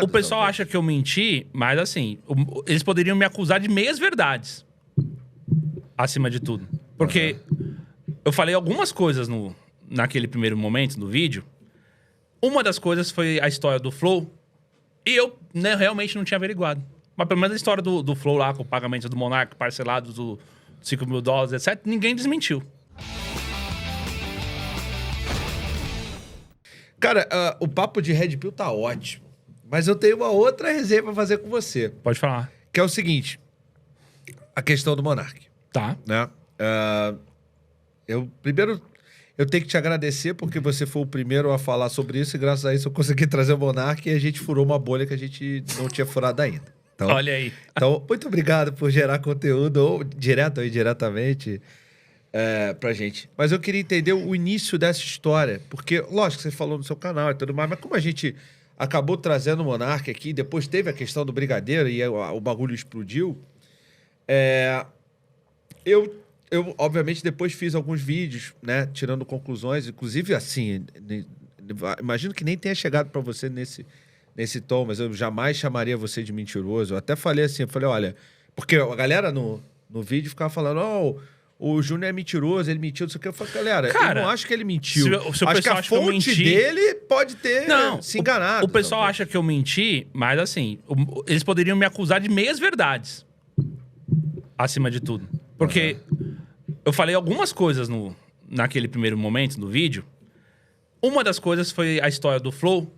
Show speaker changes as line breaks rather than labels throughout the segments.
O pessoal acha que eu menti, mas assim, eles poderiam me acusar de meias verdades. Acima de tudo. Porque eu falei algumas coisas naquele primeiro momento do vídeo. Uma das coisas foi a história do Flow. E eu realmente não tinha averiguado. Mas pelo menos a história do Flow lá, com o pagamento do Monark, parcelado do $5 mil, etc., ninguém desmentiu.
Cara, o papo de Red Pill tá ótimo. Mas eu tenho uma outra resenha pra fazer com você.
Pode falar.
Que é o seguinte. A questão do Monark.
Tá.
Né? Primeiro, eu tenho que te agradecer porque você foi o primeiro a falar sobre isso e graças a isso eu consegui trazer o Monark e a gente furou uma bolha que a gente não tinha furado ainda. Então,
olha aí.
Então, muito obrigado por gerar conteúdo, ou direto ou indiretamente, pra gente. Mas eu queria entender o início dessa história, porque, lógico, você falou no seu canal e tudo mais, mas como a gente acabou trazendo o Monark aqui, depois teve a questão do Brigadeiro e o bagulho explodiu, eu, obviamente, depois fiz alguns vídeos, né, tirando conclusões, inclusive, assim, imagino que nem tenha chegado para você nesse tom, mas eu jamais chamaria você de mentiroso. Eu até falei assim, olha, porque a galera no vídeo ficava falando, o Júnior é mentiroso, ele mentiu, não sei o que. Eu falei, galera, eu não acho que ele mentiu.
Se o
acho que a fonte dele pode ter se enganado.
O pessoal acha que eu menti, mas assim, eles poderiam me acusar de meias verdades. Acima de tudo. Porque eu falei algumas coisas naquele primeiro momento do vídeo. Uma das coisas foi a história do Flow.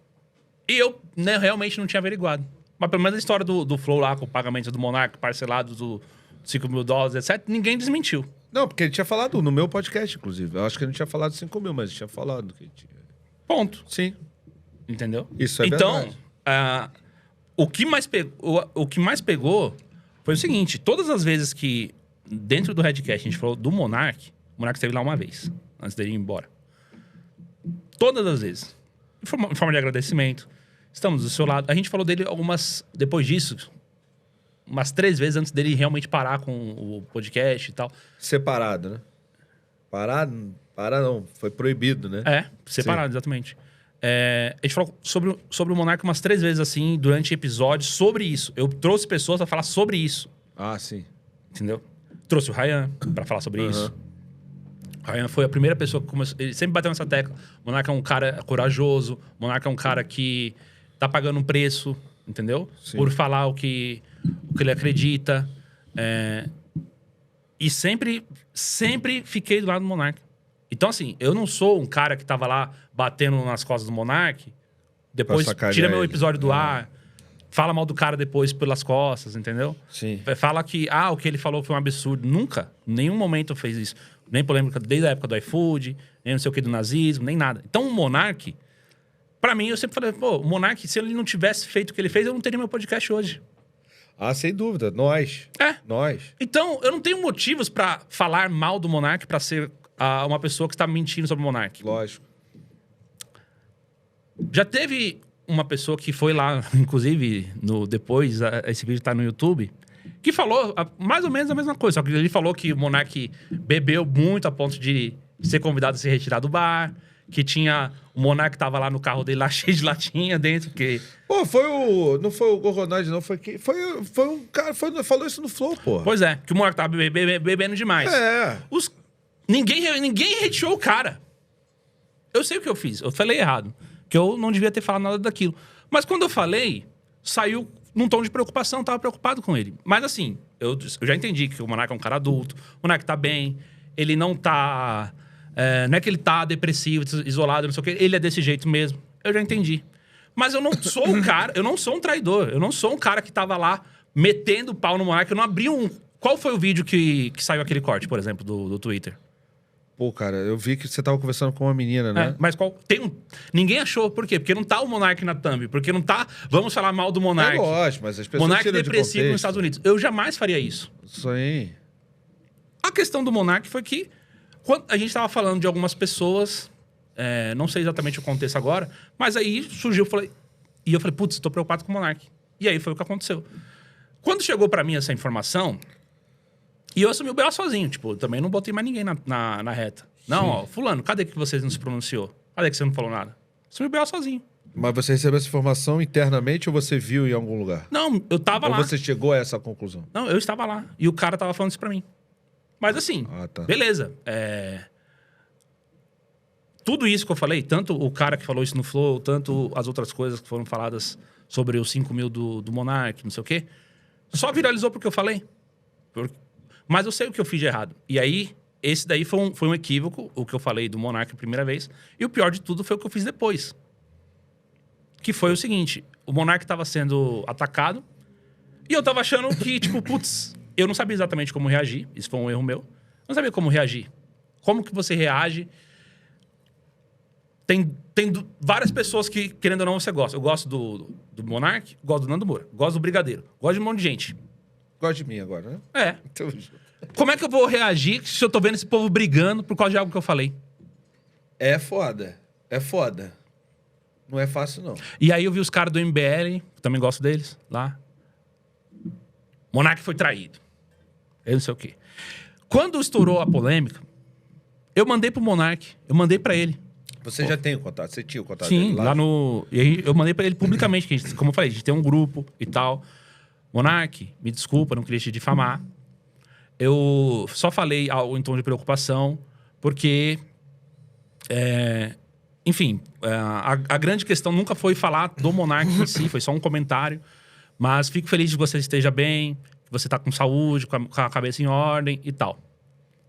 E eu realmente não tinha averiguado. Mas pelo menos a história do Flow lá, com o pagamento do Monark, parcelado do $5 mil, etc., ninguém desmentiu.
Não, porque ele tinha falado no meu podcast, inclusive. Eu acho que ele não tinha falado 5 mil, mas ele tinha falado que tinha.
Ponto.
Sim.
Entendeu?
Isso é
verdade.
Então,
o que mais pegou foi o seguinte. Todas as vezes que dentro do Redcast a gente falou do Monark, o Monark esteve lá uma vez, antes dele ir embora. Todas as vezes. Em forma de agradecimento. Estamos do seu lado. A gente falou dele depois disso, umas 3 vezes antes dele realmente parar com o podcast e tal.
Separado, né? Parar não. Foi proibido, né?
Separado, sim. Exatamente. A gente falou sobre o Monark umas 3 vezes, assim, durante episódios, sobre isso. Eu trouxe pessoas pra falar sobre isso.
Ah, sim.
Entendeu? Trouxe o Ryan pra falar sobre isso. O Ryan foi a primeira pessoa que começou... Ele sempre bateu nessa tecla. O Monark é um cara corajoso. O Monark é um cara que tá pagando um preço, entendeu? Sim. Por falar o que ele acredita. E sempre fiquei do lado do Monark. Então, assim, eu não sou um cara que tava lá batendo nas costas do Monark, depois tira meu episódio do ar, fala mal do cara depois pelas costas, entendeu?
Sim.
Fala que, o que ele falou foi um absurdo. Nunca, em nenhum momento fez isso. Nem polêmica desde a época do iFood, nem não sei o que do nazismo, nem nada. Então, o Monark, pra mim, eu sempre falei, o Monark, se ele não tivesse feito o que ele fez, eu não teria meu podcast hoje.
Ah, sem dúvida. Nós. Nós.
Então, eu não tenho motivos pra falar mal do Monark pra ser uma pessoa que está mentindo sobre o Monark.
Lógico.
Já teve uma pessoa que foi lá, inclusive, depois, esse vídeo tá no YouTube, que falou mais ou menos a mesma coisa. Só que ele falou que o Monark bebeu muito a ponto de ser convidado a se retirar do bar, que o Monark tava lá no carro dele, lá cheio de latinha dentro, que...
Pô, não foi o Gorgonide, não, foi um cara, falou isso no Flow, pô.
Pois é, que o Monark tava bebendo demais. Ninguém hateou o cara. Eu sei o que eu fiz, eu falei errado, que eu não devia ter falado nada daquilo. Mas quando eu falei, saiu num tom de preocupação, tava preocupado com ele. Mas assim, eu já entendi que o Monark é um cara adulto, o Monark tá bem, ele não tá... não é que ele tá depressivo, isolado, não sei o que, ele é desse jeito mesmo. Eu já entendi. Mas eu não sou um cara, eu não sou um traidor, eu não sou um cara que tava lá metendo o pau no Monark, eu não abri um... Qual foi o vídeo que saiu aquele corte, por exemplo, do Twitter?
Pô, cara, eu vi que você tava conversando com uma menina, né?
Mas ninguém achou. Por quê? Porque não tá o Monark na thumb. Porque não tá... Vamos falar mal do Monark.
Lógico, mas as pessoas
Monark depressivo nos Estados Unidos. Eu jamais faria isso.
Isso aí.
A questão do Monark foi que... Quando a gente tava falando de algumas pessoas... não sei exatamente o contexto agora. Mas aí surgiu... eu falei, putz, tô preocupado com o Monark. E aí foi o que aconteceu. Quando chegou pra mim essa informação... E eu assumi o B.O. sozinho, tipo, também não botei mais ninguém na reta. Não, fulano, cadê que você não se pronunciou? Cadê que você não falou nada? Assumi o B.O. sozinho.
Mas você recebeu essa informação internamente ou você viu em algum lugar?
Não, eu tava
Ou
lá.
você chegou a essa conclusão?
Não, eu estava lá. E o cara tava falando isso pra mim. Mas assim,
Tá.
beleza. Tudo isso que eu falei, tanto o cara que falou isso no Flow, tanto as outras coisas que foram faladas sobre os 5 mil do Monark, não sei o quê, só viralizou porque eu falei. Mas eu sei o que eu fiz de errado. E aí, esse daí foi um equívoco, o que eu falei do Monark a primeira vez. E o pior de tudo foi o que eu fiz depois. Que foi o seguinte, o Monark tava sendo atacado e eu tava achando que, tipo, putz, eu não sabia exatamente como reagir. Isso foi um erro meu. Eu não sabia como reagir. Como que você reage? Tem várias pessoas que, querendo ou não, você gosta. Eu gosto do Monark, gosto do Nando Moura, gosto do Brigadeiro, gosto de um monte de gente.
Gosta de mim agora, né?
É.
Então,
Como é que eu vou reagir se eu tô vendo esse povo brigando por causa de algo que eu falei?
é foda. É foda. Não é fácil, não.
E aí eu vi os caras do MBL, também gosto deles, lá. Monark foi traído. Eu não sei o quê. Quando estourou a polêmica, eu mandei pro Monark, eu mandei pra ele.
Você já tem o contato? Você tinha o contato
Sim,
dele
lá no... E aí eu mandei pra ele publicamente, que a gente, como eu falei, a gente tem um grupo e tal. Monark, me desculpa, não queria te difamar. Eu só falei algo em tom de preocupação, porque... enfim, a grande questão nunca foi falar do Monark em si, foi só um comentário. Mas fico feliz de que você esteja bem, que você tá com saúde, com a cabeça em ordem e tal.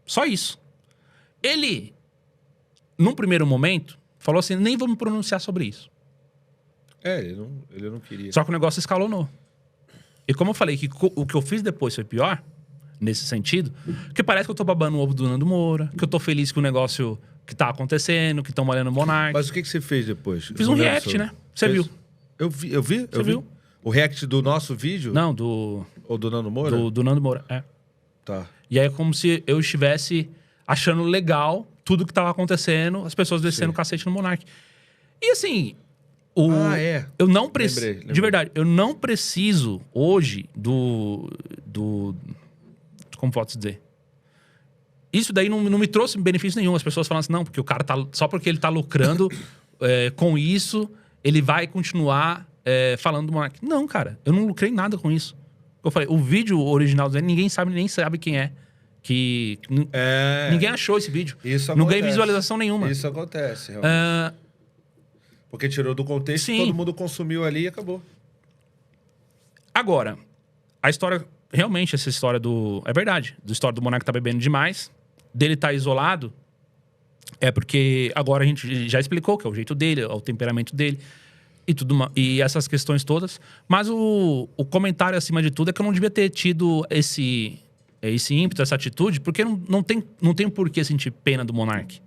Só isso. Ele, num primeiro momento, falou assim, nem vou me pronunciar sobre isso.
Ele não queria.
Só que o negócio escalonou. E como eu falei que o que eu fiz depois foi pior, nesse sentido, que parece que eu tô babando o ovo do Nando Moura, que eu tô feliz com o negócio que tá acontecendo, que estão malhando o Monark.
Mas o que você fez depois?
Fiz um react, né? Você viu?
Eu vi?
Você viu?
O react do nosso vídeo?
Não,
Ou do Nando Moura?
do Nando Moura, é.
Tá.
E aí é como se eu estivesse achando legal tudo que tava acontecendo, as pessoas descendo o cacete no Monark. E assim, eu não preciso...
Lembrei.
De verdade, eu não preciso hoje como posso dizer? Isso daí não me trouxe benefício nenhum. As pessoas falam assim, não, porque o cara tá... Só porque ele tá lucrando com isso, ele vai continuar falando do Monark. Não, cara, eu não lucrei nada com isso. Eu falei, o vídeo original dele, ninguém sabe, nem sabe quem é. Ninguém achou esse vídeo.
Isso
não
acontece.
ganhei visualização nenhuma.
Isso acontece, realmente. Porque tirou do contexto,
Sim.
todo mundo consumiu ali e acabou.
Agora, a história... Realmente, essa história do... É verdade. Da história do Monark tá bebendo demais. Dele tá isolado. É porque agora a gente já explicou que é o jeito dele, é o temperamento dele. E essas questões todas. Mas o comentário, acima de tudo, é que eu não devia ter tido esse ímpeto, essa atitude, porque não tem por que sentir pena do Monark.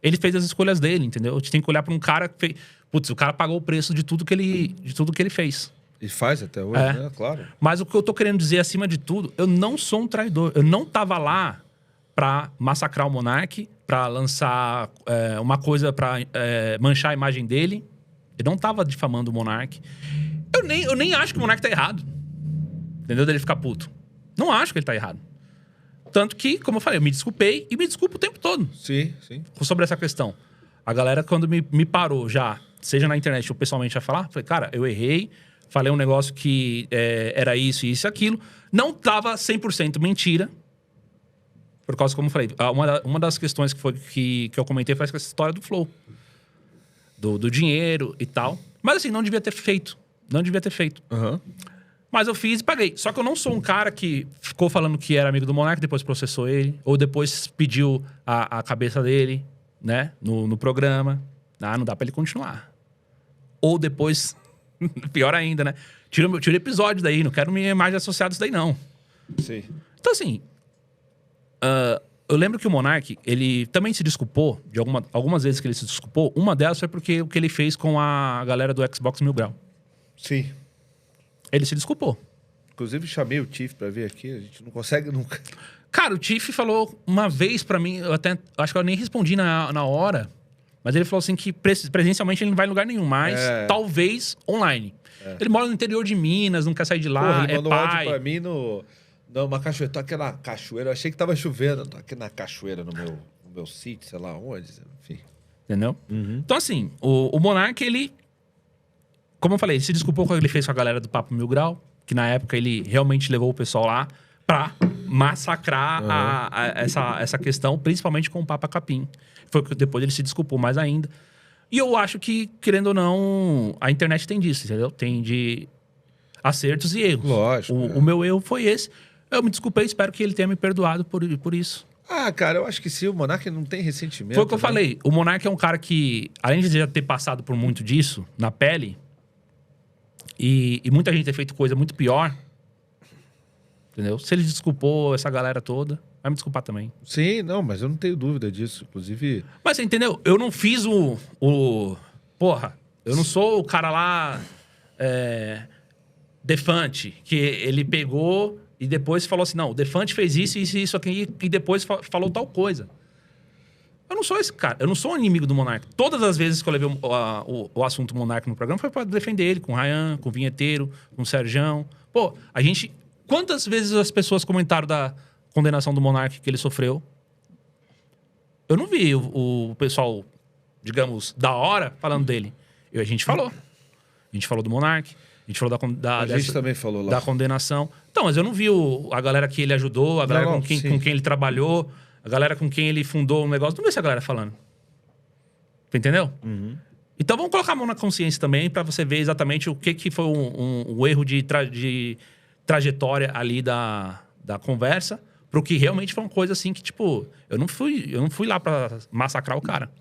Ele fez as escolhas dele, entendeu? A gente tem que olhar pra um cara que fez... Putz, o cara pagou o preço de tudo que ele fez.
E faz até hoje, né? Claro.
Mas o que eu tô querendo dizer, acima de tudo, eu não sou um traidor. Eu não tava lá pra massacrar o Monark, pra lançar uma coisa pra manchar a imagem dele. Eu não tava difamando o Monark. Eu nem acho que o Monark tá errado. Entendeu? Dele ficar puto. Não acho que ele tá errado. Tanto que, como eu falei, eu me desculpei e me desculpo o tempo todo.
Sim.
Sobre essa questão. A galera, quando me parou já, seja na internet ou pessoalmente, a falar, falei, cara, eu errei, falei um negócio que era isso e aquilo. Não tava 100% mentira. Por causa, como eu falei, uma das questões que eu comentei foi essa história do Flow. Do dinheiro e tal. Mas assim, não devia ter feito. Não devia ter feito.
Uhum.
Mas eu fiz e paguei. Só que eu não sou um cara que ficou falando que era amigo do Monark, depois processou ele. Ou depois pediu a cabeça dele, né? No programa. Não dá pra ele continuar. Ou depois... Pior ainda, né? Tira o episódio daí. Não quero minha imagem associada a isso daí, não.
Sim.
Então, assim... eu lembro que o Monark, ele também se desculpou. De algumas vezes que ele se desculpou. Uma delas foi porque o que ele fez com a galera do Xbox Mil Grau.
Sim.
Ele se desculpou.
Inclusive, chamei o Tiff pra vir aqui. A gente não consegue nunca.
Cara, o Tiff falou uma vez pra mim, eu até acho que eu nem respondi na hora, mas ele falou assim que presencialmente ele não vai em lugar nenhum, mas talvez online. Ele mora no interior de Minas, não quer sair de lá,
Porra, ele mandou um
pai.
áudio pra mim numa cachoeira. Tô aqui na cachoeira. Eu achei que tava chovendo. Tô aqui na cachoeira, no meu sítio, sei lá onde. Enfim.
Entendeu? Então, assim, o Monark, ele Como eu falei, ele se desculpou com o que ele fez com a galera do Papo Mil Grau, que na época ele realmente levou o pessoal lá pra massacrar essa questão, principalmente com o Papa Capim. Foi que depois ele se desculpou mais ainda. E eu acho que, querendo ou não, a internet tem disso, entendeu? Tem de acertos e erros.
Lógico.
O meu erro foi esse. Eu me desculpei, espero que ele tenha me perdoado por isso.
Ah, cara, eu acho que sim, o Monark não tem ressentimento.
Foi o que eu
né?
falei. O Monark é um cara que, além de já ter passado por muito disso na pele, e muita gente ter feito coisa muito pior, entendeu? Se ele desculpou essa galera toda, vai me desculpar também.
Sim, não, mas eu não tenho dúvida disso. Inclusive...
Mas você entendeu? Eu não fiz Porra, eu não sou o cara lá... Defante, que ele pegou e depois falou assim, não, o Defante fez isso, isso e isso aqui, e depois falou tal coisa. Eu não sou esse cara, eu não sou um inimigo do Monark. Todas as vezes que eu levei o assunto Monark no programa foi pra defender ele, com o Ryan, com o Vinheteiro, com o Serjão. Pô, a gente... Quantas vezes as pessoas comentaram da condenação do Monark que ele sofreu? Eu não vi o pessoal, digamos, da hora falando dele. A gente falou. A gente falou do Monark. A gente falou
a gente também falou lá.
Da condenação. Então, mas eu não vi a galera que ele ajudou, a galera com quem ele trabalhou, a galera com quem ele fundou um negócio. Não vi essa galera falando. Entendeu?
Uhum.
Então, vamos colocar a mão na consciência também pra você ver exatamente o que foi um erro de trajetória ali da conversa pro que realmente foi uma coisa assim que, tipo, eu não fui lá pra massacrar o cara.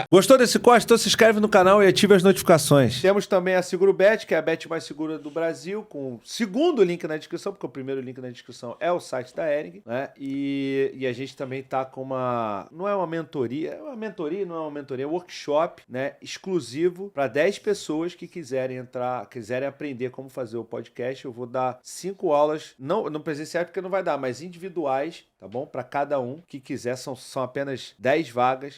Gostou desse corte? Então se inscreve no canal e ative as notificações. Temos também a SeguroBet, que é a bet mais segura do Brasil, com o segundo link na descrição, porque o primeiro link na descrição é o site da Hering, né? E a gente também tá com uma... Não é uma mentoria, é um workshop, né? Exclusivo para 10 pessoas que quiserem aprender como fazer o podcast. Eu vou dar 5 aulas, não presenciais porque não vai dar, mas individuais, tá bom? Para cada um que quiser, são apenas 10 vagas.